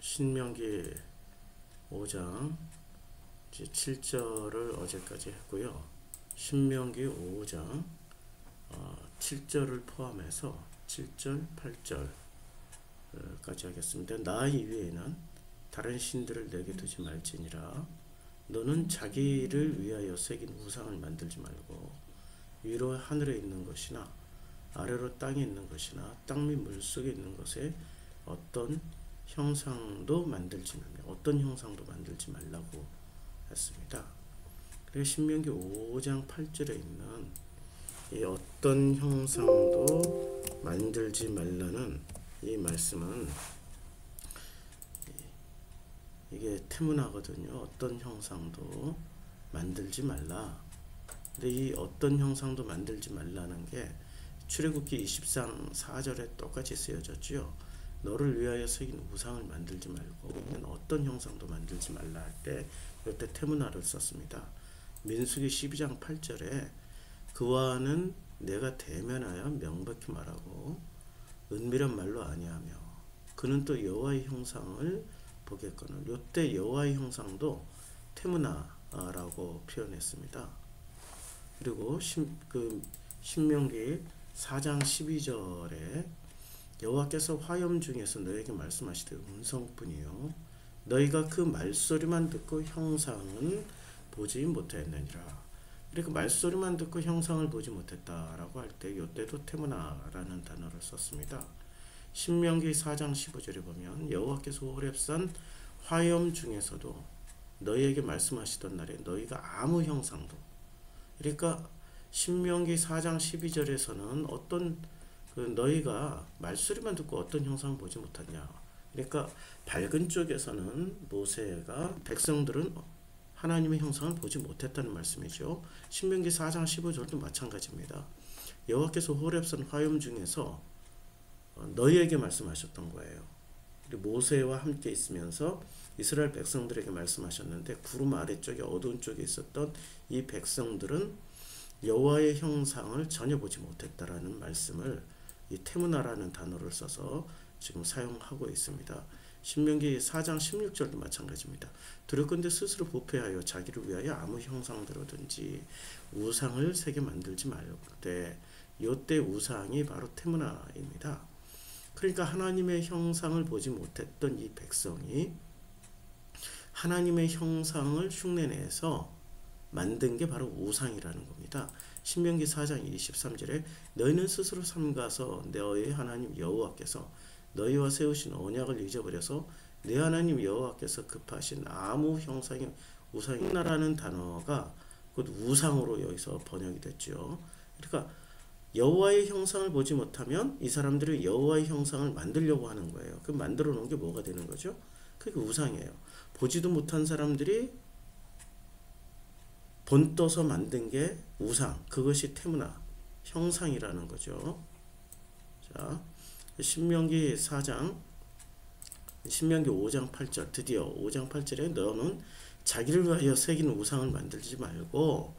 신명기 5장 7절을 어제까지 했고요. 신명기 5장 7절을 포함해서 7절, 8절까지 하겠습니다. 나 이외에는 다른 신들을 내게 두지 말지니라. 너는 자기를 위하여 새긴 우상을 만들지 말고 위로 하늘에 있는 것이나 아래로 땅에 있는 것이나 땅 및 물속에 있는 것에 어떤 형상도 만들지 말라고 했습니다. 그래서 신명기 5장 8절에 있는 이 어떤 형상도 만들지 말라는 이 말씀은 이게 태문하거든요. 어떤 형상도 만들지 말라. 근데 이 어떤 형상도 만들지 말라는 게 출애굽기 20장 4절에 똑같이 쓰여졌죠. 너를 위하여 새긴 우상을 만들지 말고 어떤 형상도 만들지 말라 할 때 이때 태문화를 썼습니다. 민수기 12장 8절에 그와는 내가 대면하여 명백히 말하고 은밀한 말로 아니하며 그는 또 여호와의 형상을 보겠거늘. 이때 여호와의 형상도 태문화라고 표현했습니다. 그리고 신명기 4장 12절에 여호와께서 화염 중에서 너에게 말씀하시되 음성뿐이요 너희가 그 말소리만 듣고 형상은 보지 못하였느니라. 그러니까 말소리만 듣고 형상을 보지 못했다라고 할 때 이때도 태문화라는 단어를 썼습니다. 신명기 4장 15절에 보면 여호와께서 호렙산 화염 중에서도 너희에게 말씀하시던 날에 너희가 아무 형상도, 그러니까 신명기 4장 12절에서는 어떤 너희가 말소리만 듣고 어떤 형상을 보지 못하냐. 그러니까 밝은 쪽에서는 모세가 백성들은 하나님의 형상을 보지 못했다는 말씀이죠. 신명기 4장 15절도 마찬가지입니다. 여호와께서 호렙산 화염 중에서 너희에게 말씀하셨던 거예요. 모세와 함께 있으면서 이스라엘 백성들에게 말씀하셨는데 구름 아래쪽에 어두운 쪽에 있었던 이 백성들은 여호와의 형상을 전혀 보지 못했다라는 말씀을 이 태문화라는 단어를 써서 지금 사용하고 있습니다. 신명기 4장 16절도 마찬가지입니다. 두렵건대 스스로 부패하여 자기를 위하여 아무 형상대로든지 우상을 새겨 만들지 말고 이때 우상이 바로 태문화입니다. 그러니까 하나님의 형상을 보지 못했던 이 백성이 하나님의 형상을 흉내내서 만든 게 바로 우상이라는 겁니다. 신명기 4장 23절에 너희는 스스로 삼가서 너희 하나님 여호와께서 너희와 세우신 언약을 잊어버려서 내 하나님 여호와께서 급하신 아무 형상의 우상이라는 단어가 곧 우상으로 여기서 번역이 됐죠. 그러니까 여호와의 형상을 보지 못하면 이 사람들이 여호와의 형상을 만들려고 하는 거예요. 그 만들어 놓은 게 뭐가 되는 거죠? 그게 우상이에요. 보지도 못한 사람들이 본떠서 만든 게 우상, 그것이 태문화, 형상이라는 거죠. 자, 신명기 5장 8절, 드디어 5장 8절에 너는 자기를 위하여 새긴 우상을 만들지 말고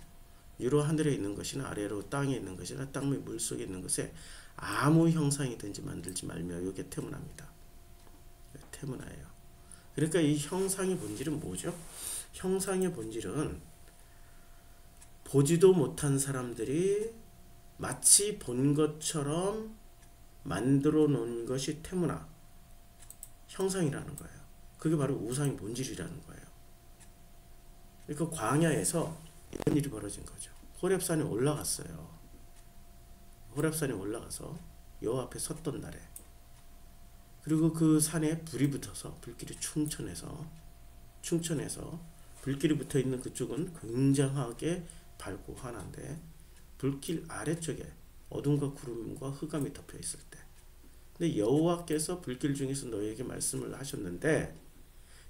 위로 하늘에 있는 것이나 아래로 땅에 있는 것이나 땅 및 물속에 있는 것에 아무 형상이든지 만들지 말며. 이게 태문화입니다. 태문화예요. 그러니까 이 형상의 본질은 뭐죠? 형상의 본질은 보지도 못한 사람들이 마치 본 것처럼 만들어 놓은 것이 태문화, 형상이라는 거예요. 그게 바로 우상의 본질이라는 거예요. 그러니까 광야에서 이런 일이 벌어진 거죠. 호렙산에 올라갔어요. 호렙산에 올라가서 여호와 앞에 섰던 날에, 그리고 그 산에 불이 붙어서 불길이 충천해서 불길이 붙어 있는 그쪽은 굉장하게 밝고 환한데 불길 아래쪽에 어둠과 구름과 흑암이 덮여 있을 때, 근데 여호와께서 불길 중에서 너희에게 말씀을 하셨는데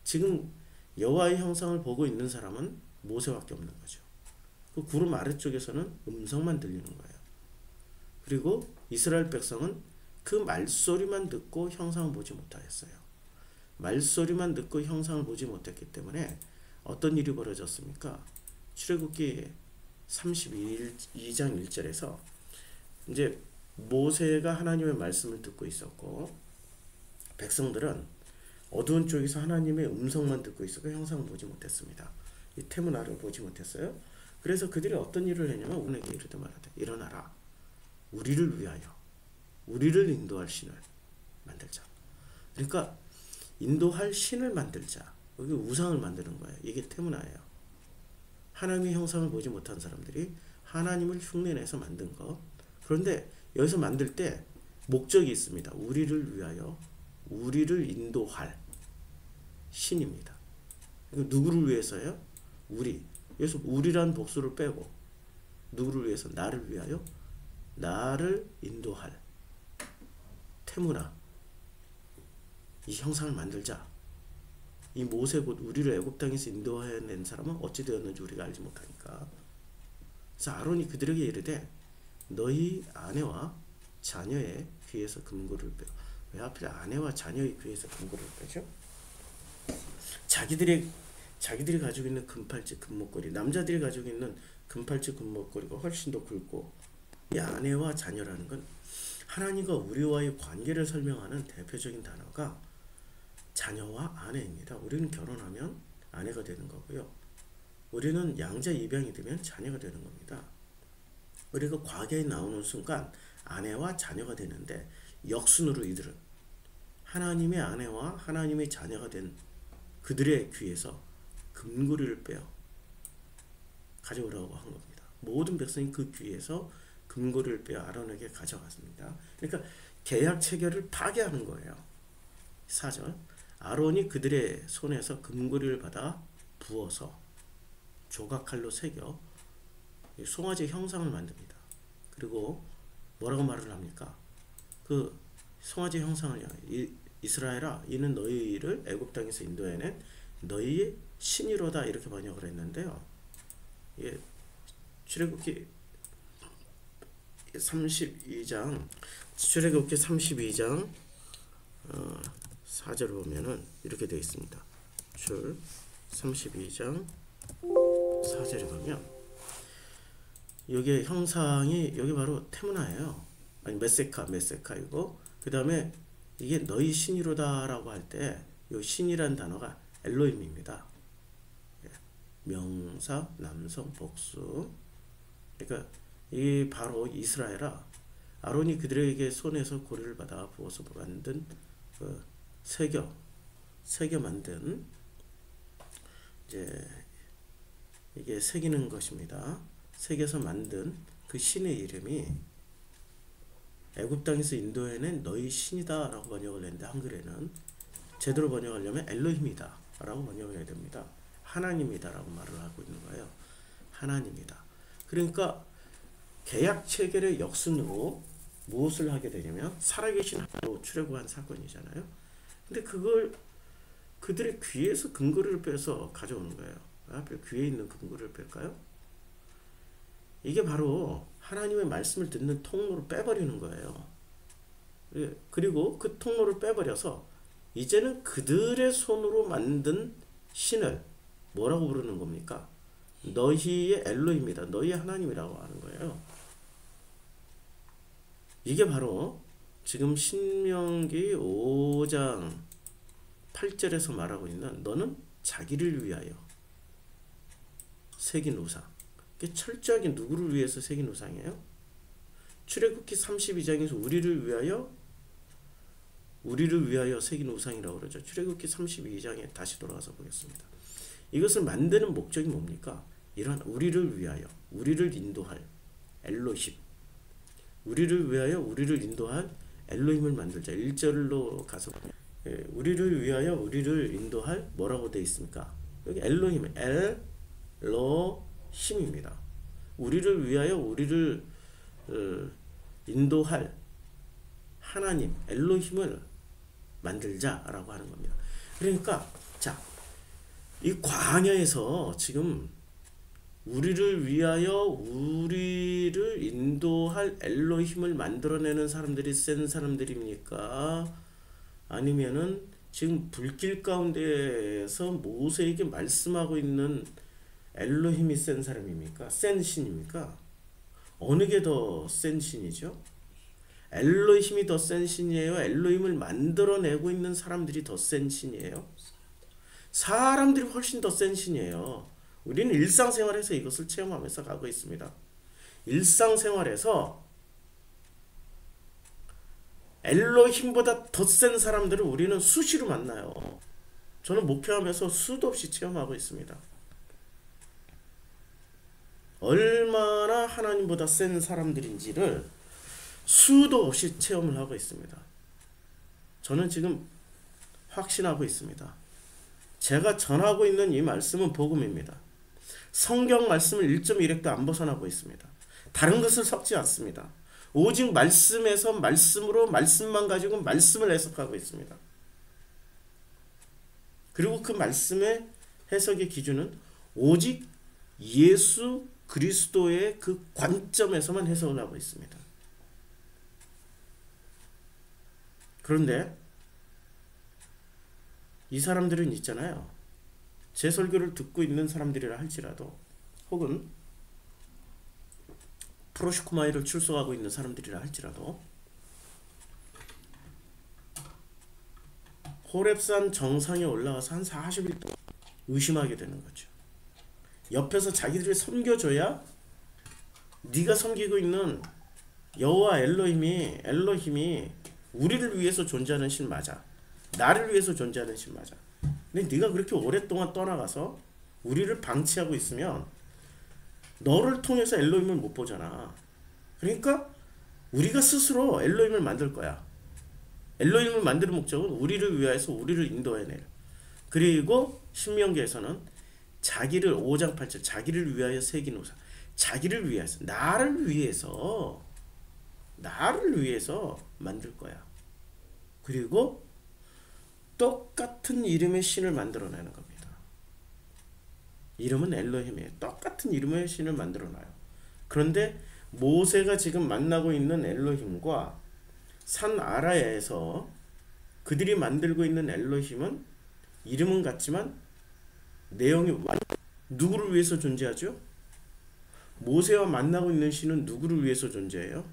지금 여호와의 형상을 보고 있는 사람은 모세밖에 없는 거죠. 그 구름 아래쪽에서는 음성만 들리는 거예요. 그리고 이스라엘 백성은 그 말소리만 듣고 형상을 보지 못하였어요. 말소리만 듣고 형상을 보지 못했기 때문에 어떤 일이 벌어졌습니까? 출애굽기 32장 1절에서 이제 모세가 하나님의 말씀을 듣고 있었고 백성들은 어두운 쪽에서 하나님의 음성만 듣고 있어 그 형상을 보지 못했습니다. 이 테무나를 보지 못했어요. 그래서 그들이 어떤 일을 했냐면 우리에게 이르되 말하되 일어나라 우리를 위하여 우리를 인도할 신을 만들자. 그러니까 인도할 신을 만들자. 여기 우상을 만드는 거예요. 이게 테무나예요. 하나님의 형상을 보지 못한 사람들이 하나님을 흉내내서 만든 것. 그런데 여기서 만들 때 목적이 있습니다. 우리를 위하여 우리를 인도할 신입니다. 누구를 위해서요? 우리. 여기서 우리란 복수를 빼고 누구를 위해서? 나를 위하여 나를 인도할 테무나. 이 형상을 만들자. 이 모세 곧 우리를 애굽 땅에서 인도해낸 사람은 어찌 되었는지 우리가 알지 못하니까. 그래서 아론이 그들에게 이르되 너희 아내와 자녀의 귀에서 금고를 빼. 왜 하필 아내와 자녀의 귀에서 금고를 빼죠? 자기들이 가지고 있는 금팔찌 금목걸이, 남자들이 가지고 있는 금팔찌 금목걸이가 훨씬 더 굵고, 이 아내와 자녀라는 건 하나님과 우리와의 관계를 설명하는 대표적인 단어가 자녀와 아내입니다. 우리는 결혼하면 아내가 되는 거고요. 우리는 양자 입양이 되면 자녀가 되는 겁니다. 우리가 과거에 나오는 순간 아내와 자녀가 되는데 역순으로 이들은 하나님의 아내와 하나님의 자녀가 된 그들의 귀에서 금고리를 빼어 가져오라고 한 겁니다. 모든 백성이 그 귀에서 금고리를 빼어 아론에게 가져갔습니다. 그러니까 계약 체결을 파괴하는 거예요. 4절 아론이 그들의 손에서 금고리를 받아 부어서 조각칼로 새겨 송아지 형상을 만듭니다. 그리고 뭐라고 말을 합니까? 그 송아지 형상을요. 이스라엘아 이는 너희를 애굽 땅에서 인도해낸 너희의 신이로다 이렇게 번역을 했는데요. 예, 출애굽기 32장 4절을 보면은 이렇게 되어 있습니다. 출 32장 4절에 보면 여기 형상이 여기 바로 테무나예요. 아니 메세카이고 그 다음에 이게 너희 신이로다라고 할 때 이 신이란 단어가 엘로힘입니다. 명사, 남성, 복수. 그러니까 이 바로 이스라엘아 아론이 그들에게 손에서 고리를 받아 부어서 만든 새겨 만든 이제 이게 새기는 것입니다. 새겨서 만든 그 신의 이름이 애굽 땅에서 인도해낸 너희 신이다 라고 번역을 했는데 한글에는 제대로 번역하려면 엘로힘이다 라고 번역을 해야 됩니다. 하나님이다 라고 말을 하고 있는 거예요. 하나님이다. 그러니까 계약 체결의 역순으로 무엇을 하게 되냐면 살아계신 하나로 출애굽한 사건이잖아요. 근데 그걸 그들의 귀에서 금고리를 빼서 가져오는 거예요. 앞에 귀에 있는 금고리를 뺄까요? 이게 바로 하나님의 말씀을 듣는 통로를 빼버리는 거예요. 그리고 그 통로를 빼버려서 이제는 그들의 손으로 만든 신을 뭐라고 부르는 겁니까? 너희의 엘로힘이다. 너희 하나님이라고 하는 거예요. 이게 바로 지금 신명기 5장 8절에서 말하고 있는 너는 자기를 위하여 새긴 우상. 이게 철저하게 누구를 위해서 새긴 우상이에요? 출애굽기 32장에서 우리를 위하여 새긴 우상이라고 그러죠. 출애굽기 32장에 다시 돌아가서 보겠습니다. 이것을 만드는 목적이 뭡니까? 이런 우리를 위하여 우리를 인도할 엘로힘, 우리를 위하여 우리를 인도할 엘로힘을 만들자. 1절로 가서 우리를 위하여 우리를 인도할 뭐라고 되어 있습니까? 여기 엘로힘, 엘로힘입니다. 우리를 위하여 우리를 인도할 하나님 엘로힘을 만들자라고 하는 겁니다. 그러니까 자, 이 광야에서 지금 우리를 위하여 우리를 인도할 엘로힘을 만들어내는 사람들이 센 사람들입니까? 아니면은 지금 불길 가운데에서 모세에게 말씀하고 있는 엘로힘이 센 사람입니까? 센 신입니까? 어느 게 더 센 신이죠? 엘로힘이 더 센 신이에요? 엘로힘을 만들어내고 있는 사람들이 더 센 신이에요? 사람들이 훨씬 더 센 신이에요. 우리는 일상생활에서 이것을 체험하면서 가고 있습니다. 일상생활에서 엘로힘보다 더 센 사람들을 우리는 수시로 만나요. 저는 목회하면서 수도 없이 체험하고 있습니다. 얼마나 하나님보다 센 사람들인지를 수도 없이 체험을 하고 있습니다. 저는 지금 확신하고 있습니다. 제가 전하고 있는 이 말씀은 복음입니다. 성경 말씀을 1.1획도 안 벗어나고 있습니다. 다른 것을 섞지 않습니다. 오직 말씀에서 말씀으로 말씀만 가지고 말씀을 해석하고 있습니다. 그리고 그 말씀의 해석의 기준은 오직 예수 그리스도의 그 관점에서만 해석을 하고 있습니다. 그런데 이 사람들은 있잖아요. 제 설교를 듣고 있는 사람들이라 할지라도 혹은 프로시코마이를 출석하고 있는 사람들이라 할지라도 호렙산 정상에 올라가서 한 40일 동안 의심하게 되는 거죠. 옆에서 자기들이 섬겨줘야 네가 섬기고 있는 여호와 엘로힘이 우리를 위해서 존재하는 신 맞아. 나를 위해서 존재하는 신 맞아. 근데 네가 그렇게 오랫동안 떠나가서 우리를 방치하고 있으면 너를 통해서 엘로힘을 못 보잖아. 그러니까 우리가 스스로 엘로힘을 만들 거야. 엘로힘을 만드는 목적은 우리를 위하여서 우리를 인도해내. 그리고 신명기에서는 자기를 5장 8절 자기를 위하여 새긴 우상, 자기를 위해서 나를 위해서 만들 거야. 그리고 똑같은 이름의 신을 만들어내는 겁니다. 이름은 엘로힘이에요. 똑같은 이름의 신을 만들어놔요. 그런데 모세가 지금 만나고 있는 엘로힘과 산 아라야에서 그들이 만들고 있는 엘로힘은 이름은 같지만 내용이 누구를 위해서 존재하죠? 모세와 만나고 있는 신은 누구를 위해서 존재해요?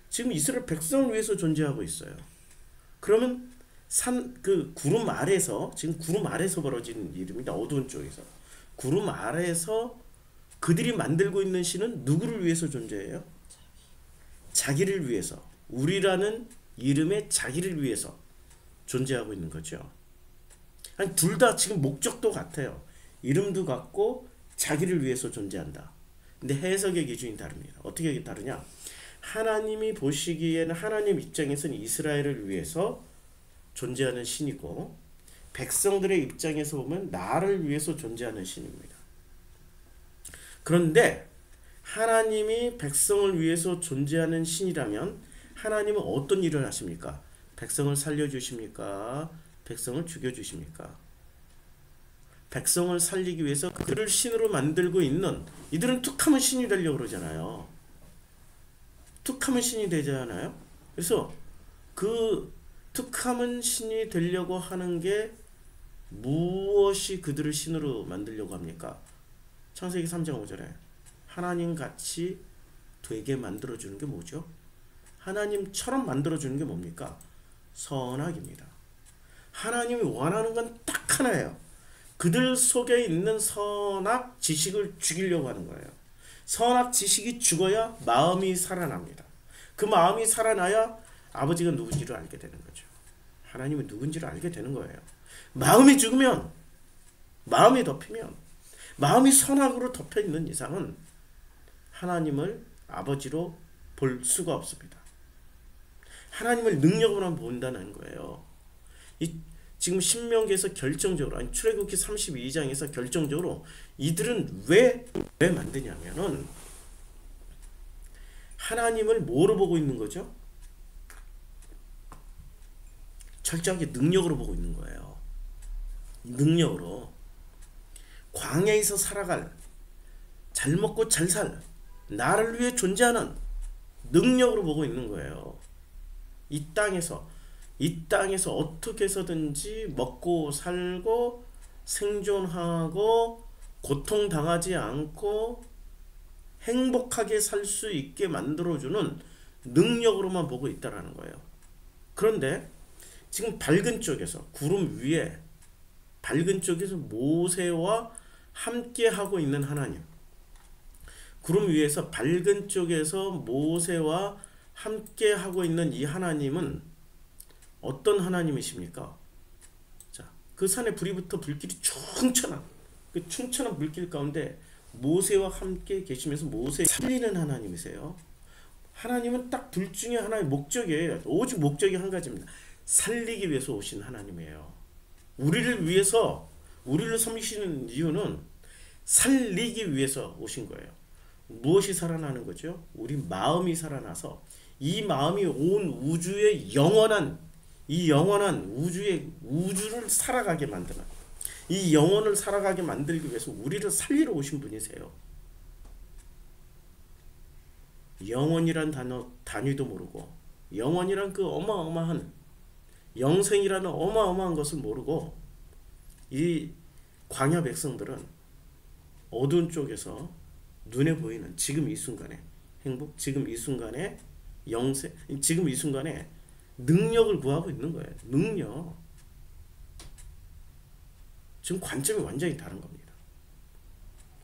지금 이스라엘 백성을 위해서 존재하고 있어요. 그러면 구름 아래서, 지금 구름 아래서 벌어진 일입니다. 어두운 쪽에서. 구름 아래에서 그들이 만들고 있는 신은 누구를 위해서 존재해요? 자기를 위해서. 우리라는 이름의 자기를 위해서 존재하고 있는 거죠. 아니, 둘 다 지금 목적도 같아요. 이름도 같고 자기를 위해서 존재한다. 근데 해석의 기준이 다릅니다. 어떻게 다르냐? 하나님이 보시기에는 하나님 입장에서는 이스라엘을 위해서 존재하는 신이고 백성들의 입장에서 보면 나를 위해서 존재하는 신입니다. 그런데 하나님이 백성을 위해서 존재하는 신이라면 하나님은 어떤 일을 하십니까? 백성을 살려주십니까? 백성을 죽여주십니까? 백성을 살리기 위해서 그들을 신으로 만들고 있는 이들은 툭하면 신이 되려고 그러잖아요. 툭하면 신이 되잖아요. 그래서 그 툭하면 신이 되려고 하는 게 무엇이 그들을 신으로 만들려고 합니까? 창세기 3장 5절에 하나님같이 되게 만들어주는 게 뭐죠? 하나님처럼 만들어주는 게 뭡니까? 선악입니다. 하나님이 원하는 건 딱 하나예요. 그들 속에 있는 선악 지식을 죽이려고 하는 거예요. 선악 지식이 죽어야 마음이 살아납니다. 그 마음이 살아나야 아버지가 누군지를 알게 되는 거죠. 하나님이 누군지를 알게 되는 거예요. 마음이 죽으면, 마음이 덮이면, 마음이 선악으로 덮여 있는 이상은 하나님을 아버지로 볼 수가 없습니다. 하나님을 능력으로만 본다는 거예요. 지금 신명기에서 결정적으로, 아니 출애굽기 32장에서 결정적으로 이들은 왜 만드냐면은 하나님을 뭐로 보고 있는 거죠? 철저하게 능력으로 보고 있는 거예요. 능력으로. 광야에서 살아갈, 잘 먹고 잘 살, 나를 위해 존재하는 능력으로 보고 있는 거예요. 이 땅에서 어떻게 해서든지 먹고 살고 생존하고 고통당하지 않고 행복하게 살 수 있게 만들어주는 능력으로만 보고 있다라는 거예요. 그런데 지금 밝은 쪽에서 구름 위에 밝은 쪽에서 모세와 함께 하고 있는 하나님, 구름 위에서 밝은 쪽에서 모세와 함께 하고 있는 이 하나님은 어떤 하나님이십니까? 자, 그 산에 불이 붙어 불길이 충천한 그 충천한 불길 가운데 모세와 함께 계시면서 모세 살리는 하나님이세요. 하나님은 딱 둘 중에 하나의 목적이에요. 오직 목적이 한 가지입니다. 살리기 위해서 오신 하나님이에요. 우리를 위해서 우리를 섬기시는 이유는 살리기 위해서 오신 거예요. 무엇이 살아나는 거죠? 우리 마음이 살아나서 이 마음이 온 우주의 영원한 이 영원한 우주를 살아가게 만드는 이 영혼을 살아가게 만들기 위해서 우리를 살리러 오신 분이세요. 영원이란 단위도 모르고 영원이란 그 어마어마한 영생이라는 어마어마한 것을 모르고 이 광야 백성들은 어두운 쪽에서 눈에 보이는 지금 이 순간의 행복, 지금 이 순간의 영생, 지금 이 순간의 능력을 구하고 있는 거예요. 능력. 지금 관점이 완전히 다른 겁니다.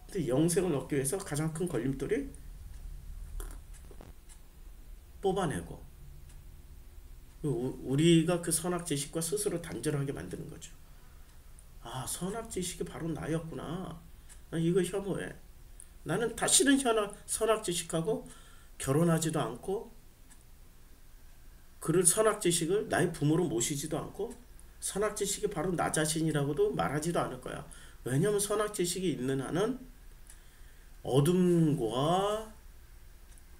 근데 영생을 얻기 위해서 가장 큰 걸림돌이 뽑아내고 우리가 그 선악지식과 스스로 단절하게 만드는 거죠. 아, 선악지식이 바로 나였구나. 나 이거 혐오해. 나는 다시는 선악지식하고 결혼하지도 않고 그를 선악지식을 나의 부모로 모시지도 않고 선악지식이 바로 나 자신이라고도 말하지도 않을 거야. 왜냐하면 선악지식이 있는 한은 어둠과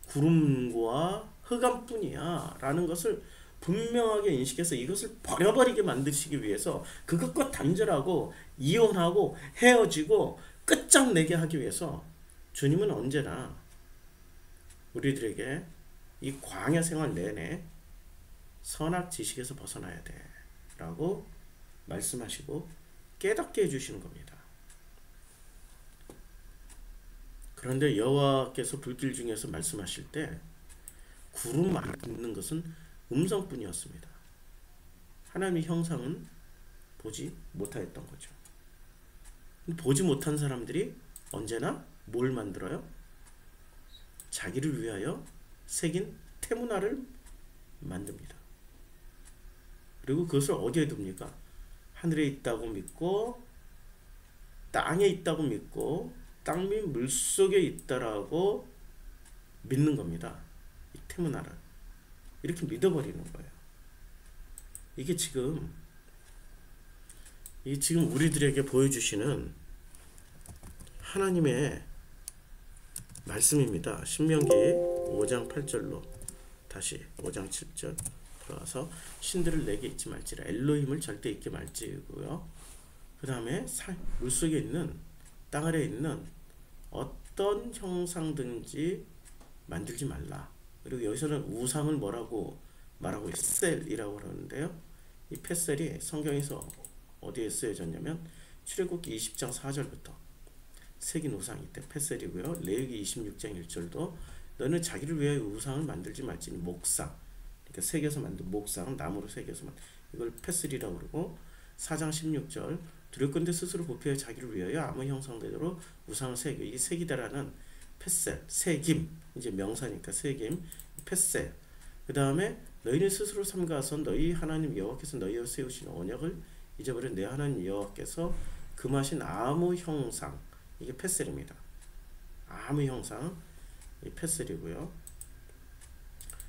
구름과 흑암뿐이야 라는 것을 분명하게 인식해서 이것을 버려버리게 만드시기 위해서 그것과 단절하고 이혼하고 헤어지고 끝장내게 하기 위해서 주님은 언제나 우리들에게 이 광야 생활 내내 선악지식에서 벗어나야 돼 라고 말씀하시고 깨닫게 해주시는 겁니다. 그런데 여호와께서 불길 중에서 말씀하실 때 구름 안에 있는 것은 음성뿐이었습니다. 하나님의 형상은 보지 못하였던 거죠. 보지 못한 사람들이 언제나 뭘 만들어요? 자기를 위하여 새긴 태문화를 만듭니다. 그리고 그것을 어디에 둡니까? 하늘에 있다고 믿고 땅에 있다고 믿고 땅 및 물속에 있다라고 믿는 겁니다. 이 태문화를 이렇게 믿어버리는 거예요. 이게 지금 우리들에게 보여주시는 하나님의 말씀입니다. 신명기 5장 8절로 다시 5장 7절 들어와서 신들을 내게 잊지 말지라 엘로힘을 절대 잊지 말지고요. 그 다음에 물속에 있는 땅 아래에 있는 어떤 형상든지 만들지 말라. 그리고 여기서는 우상을 뭐라고 말하고 펫셀이라고 그러는데요. 이 펫셀이 성경에서 어디에 쓰여졌냐면 출애굽기 20장 4절부터 새긴 우상 이때 펫셀이고요. 레위기 26장 1절도 너는 자기를 위하여 우상을 만들지 말지니 목상, 그러니까 새겨서 만든 목상, 나무로 새겨서 만든 이걸 펫셀이라고 그러고 4장 16절 두렵건대 스스로 부패하여 자기를 위하여 아무 형상대로 우상을 새겨. 이 새기다라는 펫셀, 새김, 이제 명사니까 새김, 펫셀. 그 다음에 너희는 스스로 삼가서 너희 하나님 여호와께서 너희와 세우신 언약을 잊어버린 내 하나님 여호와께서 금하신 아무 형상, 이게 펫셀입니다. 아무 형상, 이 펫셀이고요.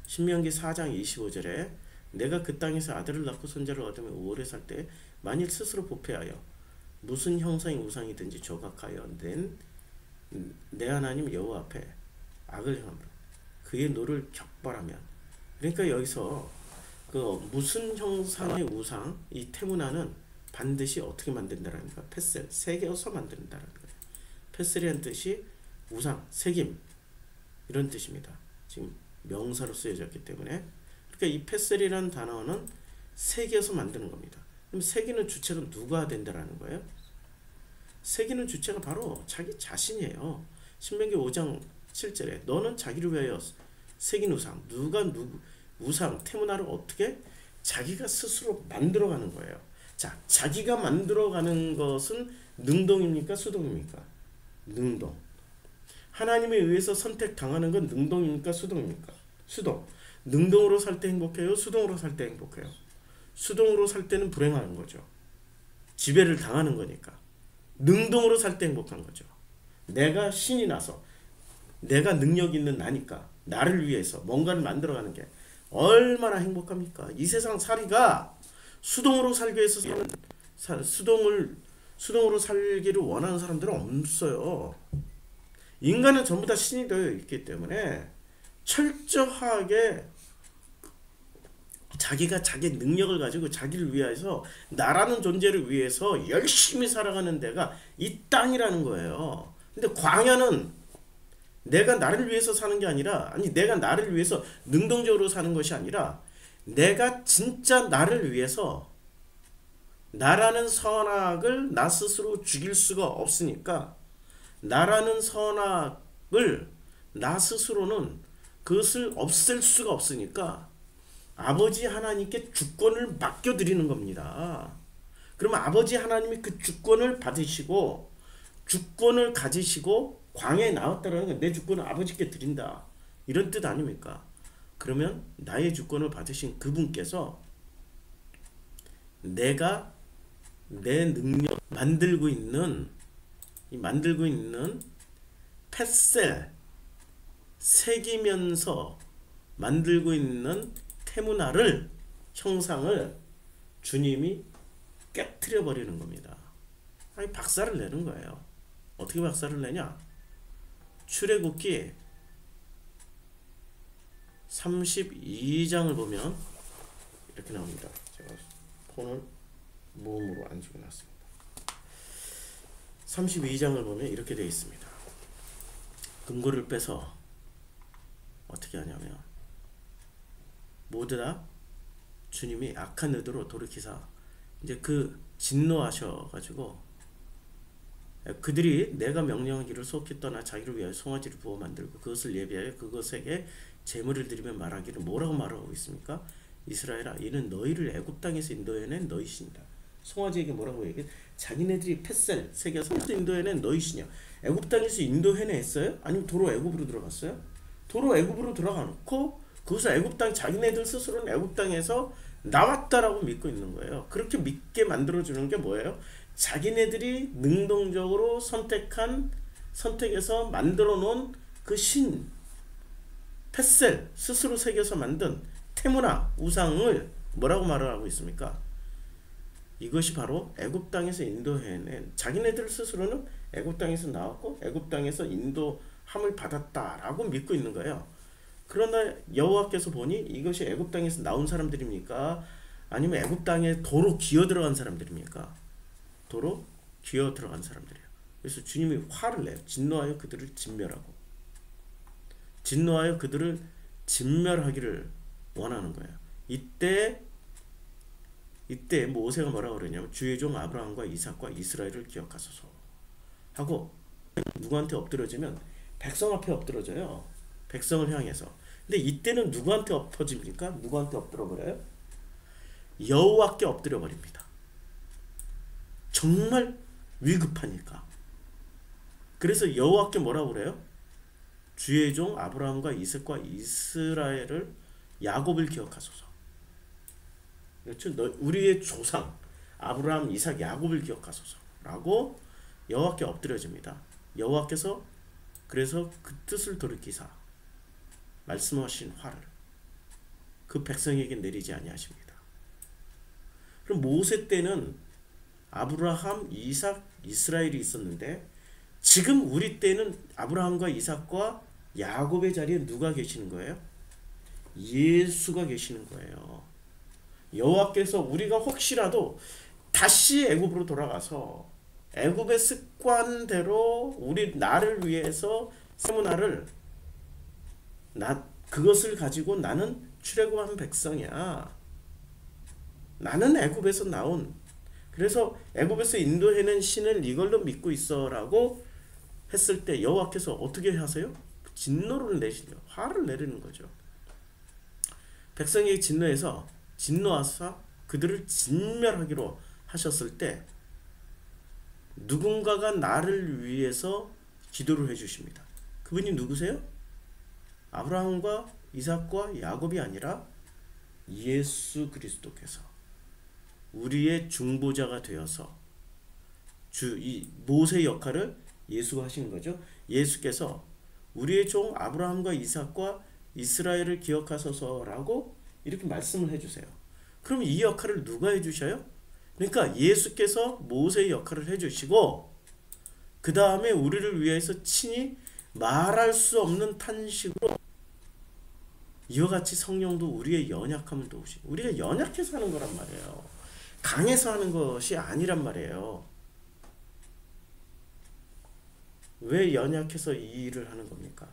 신명기 4장 25절에 내가 그 땅에서 아들을 낳고 손자를 얻으며 오래 살 때 만일 스스로 부패하여 무슨 형상의 우상이든지 조각하여 낸 내 하나님 여호와 앞에 악을 행함으로 그의 노를 격발하면, 그러니까 여기서 그 무슨 형상의 우상, 이 태문화는 반드시 어떻게 만든다라는 거야? 펫셀, 새겨서 만든다라는 거예요. 펫셀이라는 뜻이 우상, 새김 이런 뜻입니다. 지금 명사로 쓰여졌기 때문에. 그러니까 이 펫셀이라는 단어는 새겨서 만드는 겁니다. 그럼 새기는 주체가 누가 된다라는 거예요? 새기는 주체가 바로 자기 자신이에요. 신명기 5장 7절에 너는 자기를 위하여 새긴 우상. 우상 테무나를 어떻게 자기가 스스로 만들어가는 거예요. 자, 자기가 만들어가는 것은 능동입니까? 수동입니까? 능동. 하나님에 의해서 선택당하는 건 능동입니까? 수동입니까? 수동. 능동으로 살 때 행복해요? 수동으로 살 때 행복해요? 수동으로 살 때는 불행한 거죠. 지배를 당하는 거니까. 능동으로 살 때 행복한 거죠. 내가 신이 나서 내가 능력 있는 나니까 나를 위해서 뭔가를 만들어가는 게 얼마나 행복합니까? 이 세상 살이가 수동으로 살기 위해서 수동으로 살기를 원하는 사람들은 없어요. 인간은 전부 다 신이 되어 있기 때문에 철저하게 자기가 자기 능력을 가지고 자기를 위해서 나라는 존재를 위해서 열심히 살아가는 데가 이 땅이라는 거예요. 근데 광야는 내가 나를 위해서 사는 게 아니라, 아니 내가 나를 위해서 능동적으로 사는 것이 아니라 내가 진짜 나를 위해서 나라는 선악을 나 스스로 죽일 수가 없으니까 나라는 선악을 나 스스로는 그것을 없앨 수가 없으니까 아버지 하나님께 주권을 맡겨드리는 겁니다. 그러면 아버지 하나님이 그 주권을 받으시고 주권을 가지시고 광야에 나왔다라는 건 내 주권을 아버지께 드린다, 이런 뜻 아닙니까? 그러면 나의 주권을 받으신 그분께서 내가 내 능력 만들고 있는 펫셀 새기면서 만들고 있는 테무나를 형상을 주님이 깨트려 버리는 겁니다. 아니 박살을 내는 거예요. 어떻게 박살을 내냐? 출애굽기 32장을 보면 이렇게 나옵니다. 제가 폰을 모음으로 안 적어놨습니다. 32장을 보면 이렇게 되어 있습니다. 금고를 빼서 어떻게 하냐면 모두 다 주님이 악한 의도로 돌이키사 이제 그 진노하셔가지고 그들이 내가 명령한 길을 속히 떠나 자기를 위하여 송아지를 부어 만들고 그것을 예비하여 그것에게 제물을 드리며 말하기를 뭐라고 말하고 있습니까? 이스라엘아, 이는 너희를 애굽 땅에서 인도해낸 너희 신이다. 송아지에게 뭐라고 얘기해? 자기네들이 펫셀 새겨서 인도해낸 너희 신이야. 애굽 땅에서 인도해냈어요? 아니면 도로 애굽으로 들어갔어요? 도로 애굽으로 들어가놓고 그것을 애굽 땅, 자기네들 스스로는 애굽 땅에서 나왔다라고 믿고 있는 거예요. 그렇게 믿게 만들어주는 게 뭐예요? 자기네들이 능동적으로 선택해서 만들어 놓은 그 신, 펫셀, 스스로 새겨서 만든 테무나, 우상을 뭐라고 말을 하고 있습니까? 이것이 바로 애굽 땅에서 인도해낸, 자기네들 스스로는 애굽 땅에서 나왔고 애굽 땅에서 인도함을 받았다라고 믿고 있는 거예요. 그러나 여호와께서 보니 이것이 애굽 땅에서 나온 사람들입니까? 아니면 애굽 땅에 도로 기어 들어간 사람들입니까? 도로 기어 들어간 사람들이에요. 그래서 주님이 화를 내요. 진노하여 그들을 진멸하고, 진노하여 그들을 진멸하기를 원하는 거예요. 이때 모세가 뭐라고 그러냐면 주의 종 아브라함과 이삭과 이스라엘을 기억하소서 하고, 누구한테 엎드려지면 백성 앞에 엎드려져요. 백성을 향해서. 근데 이때는 누구한테 엎어집니까? 누구한테 엎드려 버려요? 여호와께 엎드려 버립니다. 정말 위급하니까. 그래서 여호와께 뭐라고 그래요? 주의 종 아브라함과 이삭과 이스라엘을, 야곱을 기억하소서. 그렇죠? 우리의 조상 아브라함, 이삭, 야곱을 기억하소서 라고 여호와께 엎드려집니다. 여호와께서 그래서 그 뜻을 돌이키사 말씀하신 화를 그 백성에게 내리지 아니하십니다. 그럼 모세 때는 아브라함, 이삭, 이스라엘이 있었는데 지금 우리 때는 아브라함과 이삭과 야곱의 자리에 누가 계시는 거예요? 예수가 계시는 거예요. 여호와께서 우리가 혹시라도 다시 애굽으로 돌아가서 애굽의 습관대로 나를 위해서 세문화를 그것을 가지고 나는 출애굽한 백성이야. 나는 애굽에서 나온, 그래서 애굽에서 인도해낸 신을 이걸로 믿고 있어라고 했을 때 여호와께서 어떻게 하세요? 진노를 내시려 화를 내리는 거죠. 백성에게 진노해서 진노하사 그들을 진멸하기로 하셨을 때 누군가가 나를 위해서 기도를 해주십니다. 그분이 누구세요? 아브라함과 이삭과 야곱이 아니라 예수 그리스도께서 우리의 중보자가 되어서 이 모세의 역할을 예수가 하신 거죠. 예수께서 우리의 종 아브라함과 이삭과 이스라엘을 기억하소서라고 이렇게 말씀을 해주세요. 그럼 이 역할을 누가 해주셔요? 그러니까 예수께서 모세의 역할을 해주시고 그 다음에 우리를 위해서 친히 말할 수 없는 탄식으로 이와 같이 성령도 우리의 연약함을 도우시고 우리가 연약해서 하는 거란 말이에요. 강해서 하는 것이 아니란 말이에요. 왜 연약해서 이 일을 하는 겁니까?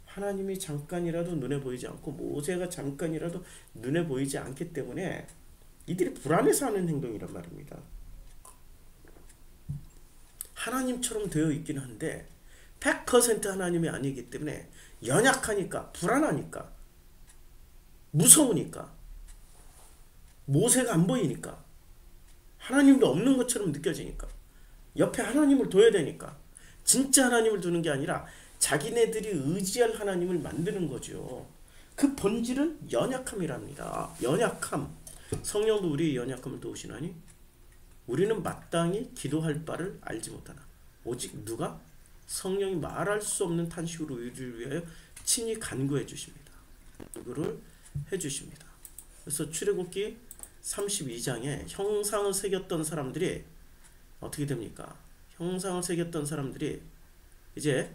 하나님이 잠깐이라도 눈에 보이지 않고 모세가 잠깐이라도 눈에 보이지 않기 때문에 이들이 불안해서 하는 행동이란 말입니다. 하나님처럼 되어 있긴 한데 100% 하나님이 아니기 때문에 연약하니까 불안하니까 무서우니까 모세가 안 보이니까 하나님도 없는 것처럼 느껴지니까 옆에 하나님을 둬야 되니까 진짜 하나님을 두는 게 아니라 자기네들이 의지할 하나님을 만드는 거죠. 그 본질은 연약함이랍니다. 연약함. 성령도 우리의 연약함을 도우시나니 우리는 마땅히 기도할 바를 알지 못하나 오직 누가? 성령이 말할 수 없는 탄식으로 우리를 위하여 친히 간구해 주십니다. 누구를 해주십니다. 그래서 출애굽기 32장에 형상을 새겼던 사람들이 어떻게 됩니까? 형상을 새겼던 사람들이 이제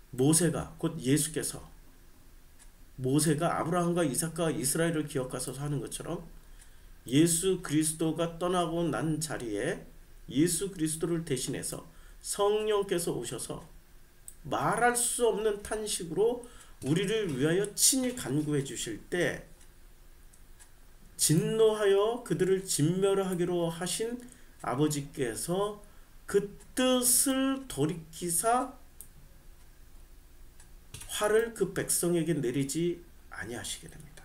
모세가 곧 예수께서 모세가 아브라함과 이삭과 이스라엘을 기억하셔서 하는 것처럼 예수 그리스도가 떠나고 난 자리에 예수 그리스도를 대신해서 성령께서 오셔서 말할 수 없는 탄식으로 우리를 위하여 친히 간구해 주실 때 진노하여 그들을 진멸하기로 하신 아버지께서 그 뜻을 돌이키사 화를 그 백성에게 내리지 아니하시게 됩니다.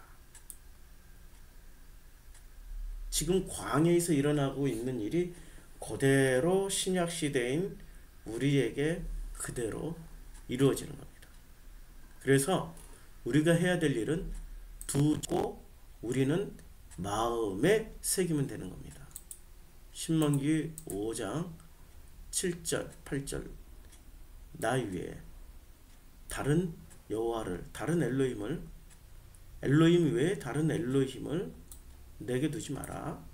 지금 광야에서 일어나고 있는 일이 그대로 신약 시대인 우리에게 그대로 이루어지는 겁니다. 그래서 우리가 해야 될 일은 두고 우리는 마음에 새기면 되는 겁니다. 신명기 5장 7절 8절 나 위에 다른 여호와를 다른 엘로힘 외에 다른 엘로힘을 내게 두지 마라.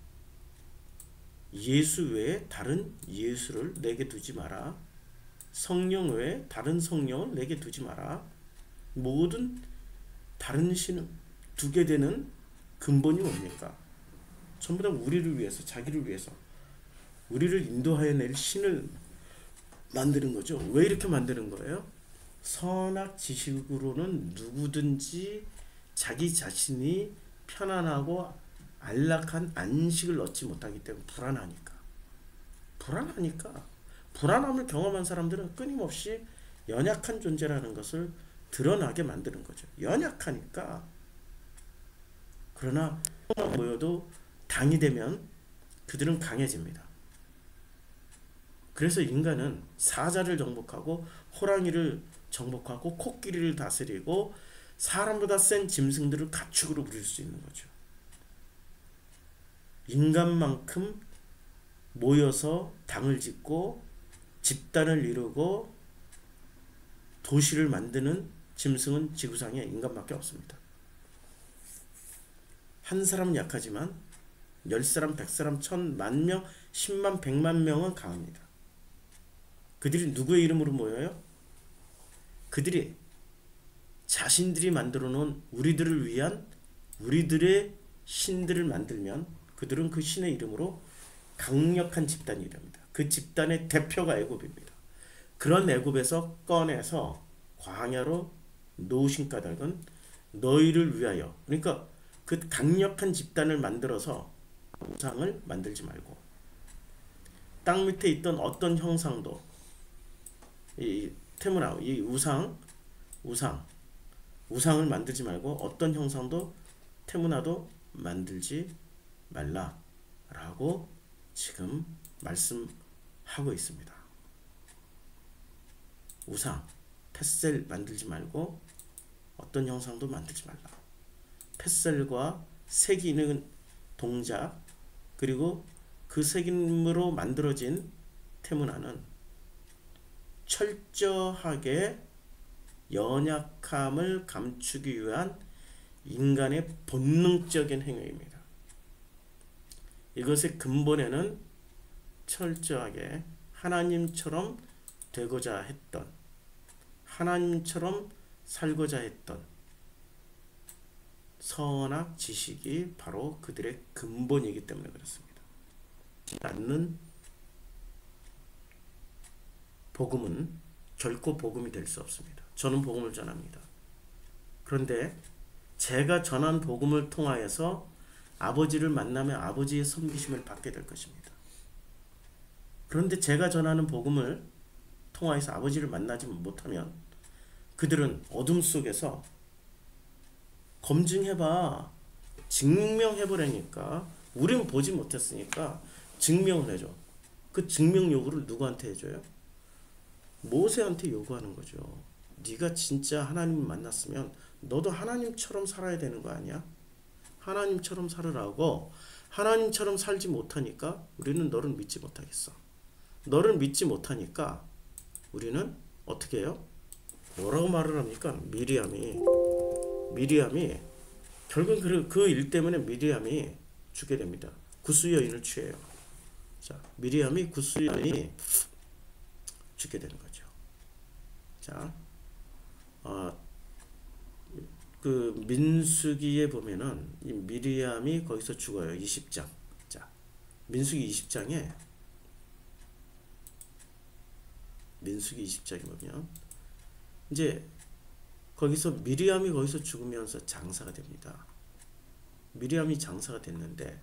예수 외에 다른 예수를 내게 두지 마라. 성령 외에 다른 성령을 내게 두지 마라. 모든 다른 신을 두게 되는 근본이 뭡니까? 전부 다 우리를 위해서 자기를 위해서 우리를 인도하여 낼 신을 만드는 거죠. 왜 이렇게 만드는 거예요? 선악 지식으로는 누구든지 자기 자신이 편안하고 안락한 안식을 얻지 못하기 때문에 불안하니까 불안함을 경험한 사람들은 끊임없이 연약한 존재라는 것을 드러나게 만드는 거죠. 연약하니까. 그러나 모여도 당이 되면 그들은 강해집니다. 그래서 인간은 사자를 정복하고 호랑이를 정복하고 코끼리를 다스리고 사람보다 센 짐승들을 가축으로 부릴 수 있는 거죠. 인간만큼 모여서 당을 짓고 집단을 이루고 도시를 만드는 짐승은 지구상에 인간밖에 없습니다. 한 사람은 약하지만 10사람, 100사람, 1000, 10,000명, 10만, 100만 명은 강합니다. 그들이 누구의 이름으로 모여요? 그들이 자신들이 만들어 놓은 우리들을 위한 우리들의 신들을 만들면 그들은 그 신의 이름으로 강력한 집단이 됩니다. 그 집단의 대표가 애굽입니다. 그런 애굽에서 꺼내서 광야로 놓으신 까닭은 너희를 위하여, 그러니까 그 강력한 집단을 만들어서 우상을 만들지 말고 땅 밑에 있던 어떤 형상도 이 우상 우상을 만들지 말고 어떤 형상도 태문화도 만들지 말라라고 지금 말씀하고 있습니다. 우상, 펫셀 만들지 말고 어떤 형상도 만들지 말라. 펫셀과 새기는 동작 그리고 그 새김으로 만들어진 태문화는 철저하게 연약함을 감추기 위한 인간의 본능적인 행위입니다. 이것의 근본에는 철저하게 하나님처럼 되고자 했던, 하나님처럼 살고자 했던 선악 지식이 바로 그들의 근본이기 때문에 그렇습니다. 않는 복음은 결코 복음이 될 수 없습니다. 저는 복음을 전합니다. 그런데 제가 전한 복음을 통하여서 아버지를 만나면 아버지의 섬기심을 받게 될 것입니다. 그런데 제가 전하는 복음을 통하여서 아버지를 만나지 못하면 그들은 어둠 속에서 검증해봐, 증명해보라니까. 우리는 보지 못했으니까 증명을 해줘. 그 증명 요구를 누구한테 해줘요? 모세한테 요구하는 거죠. 네가 진짜 하나님을 만났으면 너도 하나님처럼 살아야 되는 거 아니야? 하나님처럼 살으라고. 하나님처럼 살지 못하니까 우리는 너를 믿지 못하겠어. 너를 믿지 못하니까 우리는 어떻게 해요? 뭐라고 말을 합니까? 미리암이 결국은 그 일 때문에 미리암이 죽게 됩니다. 구스 여인을 취해요. 자, 미리암이 구스 여인이 죽게 되는 거죠. 자, 그 민수기에 보면은 이 미리암이 거기서 죽어요. 20장. 자, 민수기 20장에 보면 이제 거기서 미리암이 거기서 죽으면서 장사가 됩니다. 미리암이 장사가 됐는데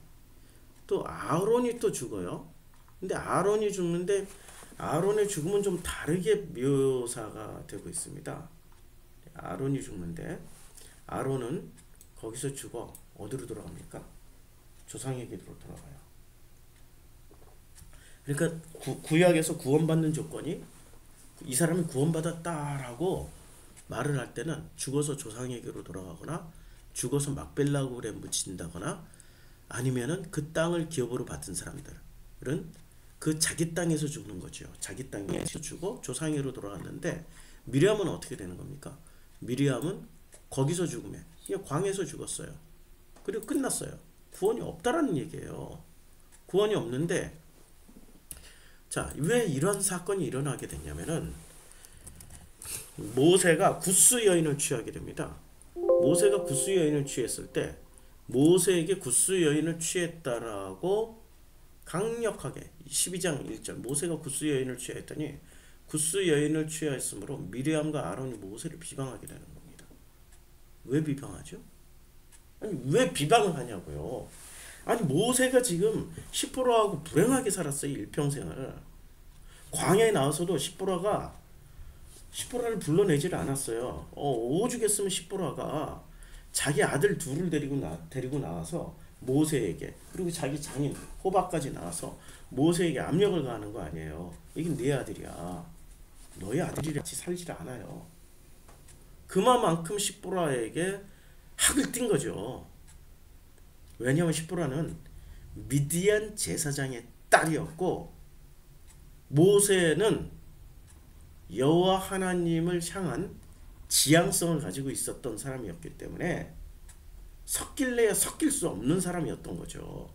또 아론이 또 죽어요. 근데 아론이 죽는데 아론의 죽음은 좀 다르게 묘사가 되고 있습니다. 아론이 죽는데 아론은 거기서 죽어 어디로 돌아갑니까? 조상에게로 돌아가요. 그러니까 구약에서 구원받는 조건이 이 사람이 구원받았다라고 말을 할 때는 죽어서 조상에게로 돌아가거나 죽어서 막벨라굴에 묻힌다거나 아니면은 그 땅을 기업으로 받은 사람들은 그 자기 땅에서 죽는 거죠. 자기 땅에서 죽어 조상에게로 돌아갔는데 미리암은 어떻게 되는 겁니까? 미리암은 거기서 죽으면 그냥 광에서 죽었어요. 그리고 끝났어요. 구원이 없다라는 얘기예요. 구원이 없는데 자, 왜 이런 사건이 일어나게 됐냐면은 모세가 구스 여인을 취하게 됩니다. 모세가 구스 여인을 취했을 때 모세에게 구스 여인을 취했다라고 강력하게 12장 1절 모세가 구스 여인을 취했더니 구스 여인을 취하였으므로 미리암과 아론이 모세를 비방하게 되는 겁니다. 왜 비방하죠? 아니 왜 비방을 하냐고요. 아니 모세가 지금 시포라하고 불행하게 살았어요. 일평생을. 광야에 나와서도 시포라를 불러내지를 않았어요. 오죽했으면 시포라가 자기 아들 둘을 데리고 나와서 모세에게 그리고 자기 장인 호박까지 나와서 모세에게 압력을 가하는 거 아니에요. 이게 네 아들이야. 너희 아들이랑 같이 살질 않아요. 그만큼 시포라에게 학을 띈 거죠. 왜냐하면 시포라는 미디안 제사장의 딸이었고 모세는 여호와 하나님을 향한 지향성을 가지고 있었던 사람이었기 때문에 섞일래야 섞일 수 없는 사람이었던 거죠.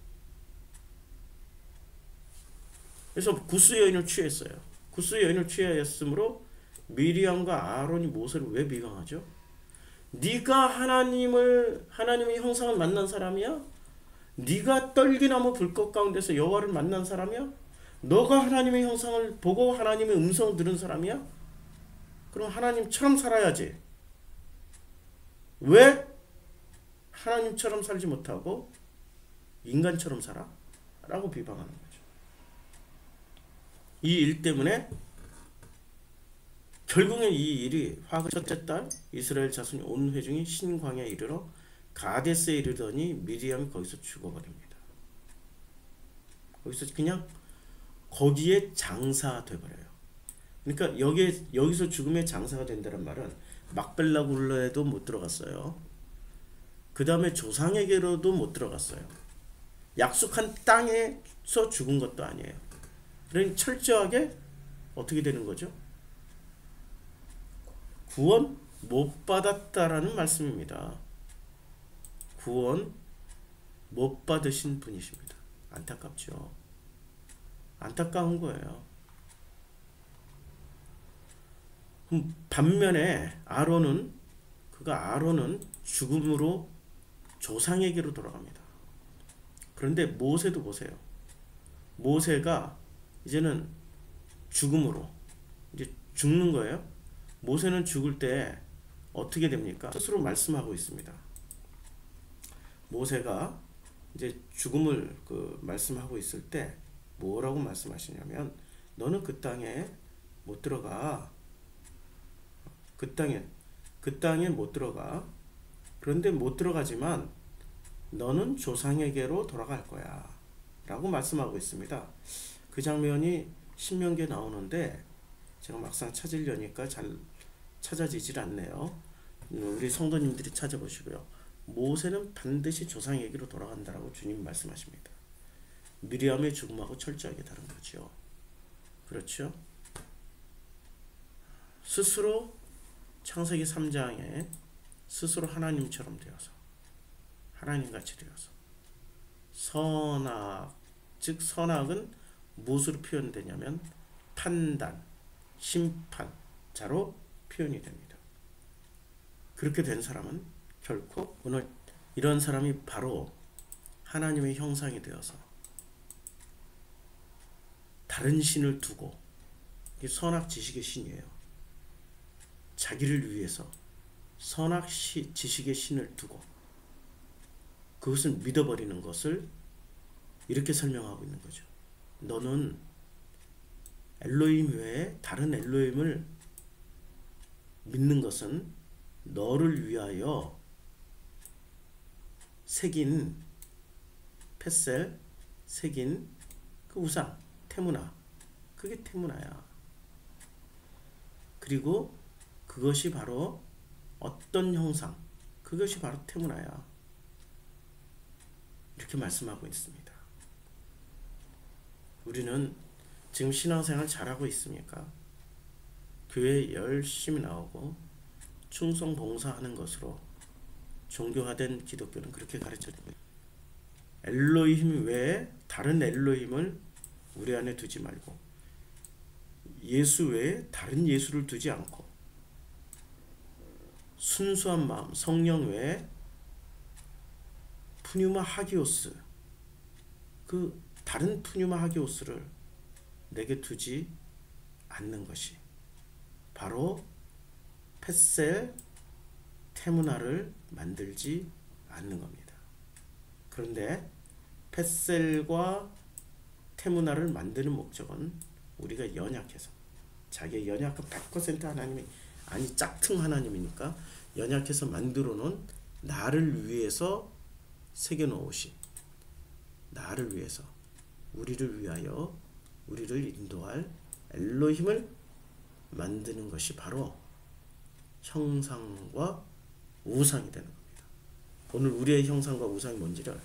그래서 구스 여인을 취했어요. 구스 여인을 취하였으므로 미리암과 아론이 모세를 왜 비방하죠? 네가 하나님의 형상을 만난 사람이야? 네가 떨기나무 불꽃 가운데서 여호와를 만난 사람이야? 너가 하나님의 형상을 보고 하나님의 음성을 들은 사람이야? 그럼 하나님처럼 살아야지. 왜 하나님처럼 살지 못하고 인간처럼 살아? 라고 비방하는 거죠. 이 일 때문에 결국엔 이 일이 화가 첫째 달 이스라엘 자손이 온 회중이 신광야에 이르러 가데스에 이르더니 미리암이 거기서 죽어버립니다. 거기서 그냥 거기에 장사돼 버려요. 그러니까 여기서 죽음의 장사가 된다는 말은 막벨라 굴러에도 못 들어갔어요. 그 다음에 조상에게로도 못 들어갔어요. 약속한 땅에서 죽은 것도 아니에요. 그러니 철저하게 어떻게 되는 거죠? 구원 못 받았다라는 말씀입니다. 구원 못 받으신 분이십니다. 안타깝죠. 안타까운 거예요. 반면에 아론은 죽음으로 조상에게로 돌아갑니다. 그런데 모세도 보세요. 모세가 이제는 죽음으로 이제 죽는 거예요. 모세는 죽을 때 어떻게 됩니까? 스스로 말씀하고 있습니다. 모세가 이제 죽음을 말씀하고 있을 때 뭐라고 말씀하시냐면, 너는 그 땅에 못 들어가. 그 땅에 못 들어가. 그런데 못 들어가지만 너는 조상에게로 돌아갈 거야 라고 말씀하고 있습니다. 그 장면이 신명기에 나오는데 제가 막상 찾으려니까 잘 찾아지질 않네요. 우리 성도님들이 찾아보시고요. 모세는 반드시 조상에게로 돌아간다라고 주님 말씀하십니다. 미리암의 죽음하고 철저하게 다른 거죠. 그렇죠? 스스로 창세기 3장에 스스로 하나님처럼 되어서, 하나님같이 되어서 선악, 즉 선악은 무엇으로 표현되냐면 판단, 심판자로 표현이 됩니다. 그렇게 된 사람은 결코, 오늘 이런 사람이 바로 하나님의 형상이 되어서 다른 신을 두고, 이게 선악 지식의 신이에요. 자기를 위해서 선악 지식의 신을 두고 그것을 믿어버리는 것을 이렇게 설명하고 있는 거죠. 너는 엘로힘 외에 다른 엘로힘을 믿는 것은 너를 위하여 새긴 펫셀, 새긴 그 우상 테무나, 그게 테무나야. 그리고 그것이 바로 어떤 형상, 그것이 바로 테무나야. 이렇게 말씀하고 있습니다. 우리는 지금 신앙생활 잘하고 있습니까? 교회에 열심히 나오고 충성 봉사하는 것으로 종교화된 기독교는 그렇게 가르쳐줍니다. 엘로힘 외에 다른 엘로힘을 우리 안에 두지 말고, 예수 외에 다른 예수를 두지 않고, 순수한 마음, 성령 외에 푸뉴마 하기오스, 그 다른 푸뉴마 하기오스를 내게 두지 않는 것이 바로 펫셀 테무나를 만들지 않는 겁니다. 그런데 펫셀과 테무나를 만드는 목적은 우리가 연약해서, 자기의 연약한 100% 하나님이 아니 짝퉁 하나님이니까 연약해서 만들어 놓은 나를 위해서 새겨 놓으신, 나를 위해서, 우리를 위하여 우리를 인도할 엘로힘을 만드는 것이 바로 형상과 우상이 되는 겁니다. 오늘 우리의 형상과 우상이 뭔지를